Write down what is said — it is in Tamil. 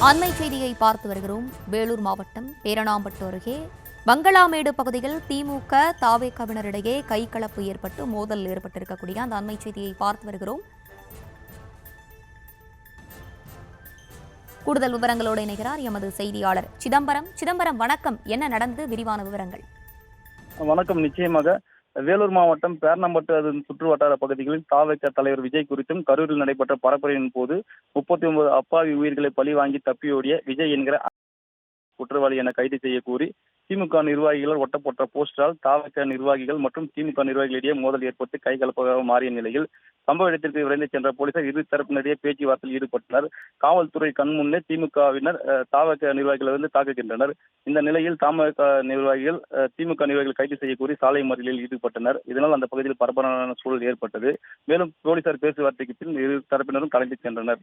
அண்மை செய்தியை பார்த்து வருகிறோம். வேலூர் மாவட்டம் பேரணாம்பட்டு அருகே பங்களாமேடு பகுதியில் திமுக தாவேகவினரிடையே கைகலப்பு ஏற்பட்டு மோதல் ஏற்பட்டிருக்கக்கூடிய அந்த அண்மை செய்தியை பார்த்து வருகிறோம். கூடுதல் விவரங்களோடு இணைகிறார் எமது செய்தியாளர் சிதம்பரம். சிதம்பரம், வணக்கம். என்ன நடந்தது? விரிவான விவரங்கள். வணக்கம். நிச்சயமாக வேலூர் மாவட்டம் பேரணாம்பட்டு அதன் சுற்று வட்டார பகுதிகளில் தாவேக தலைவர் விஜய் குறித்தும் கரூரில் நடைபெற்ற பரப்புரையின் போது 39 அப்பாவி உயிர்களை பழி வாங்கி தப்பியோடிய விஜய் என்கிற குற்றவாளி என கைது செய்ய கூறி திமுக நிர்வாகிகள் ஒட்டப்பட்ட போஸ்டரால் தாவேக நிர்வாகிகள் மற்றும் திமுக நிர்வாகிகளிடையே மோதல் ஏற்பட்டு கைகலப்பாக மாறிய நிலையில் சம்பவ இடத்திற்கு விரைந்து சென்ற போலீசார் இரு தரப்பினரிடையே பேச்சுவார்த்தையில் ஈடுபட்டனர். காவல்துறை கண் முன்னே திமுகவினர் தாவேக நிர்வாகிகளிலிருந்து தாக்குகின்றனர். இந்த நிலையில் நிர்வாகிகள் திமுக நிர்வாகிகள் கைது செய்ய கூறி சாலை மறியலில் ஈடுபட்டனர். இதனால் அந்த பகுதியில் பரபரப்பான சூழல் ஏற்பட்டது. மேலும் போலீசார் பேச்சுவார்த்தைக்கு பின் இரு தரப்பினரும் கலைந்து சென்றனர்.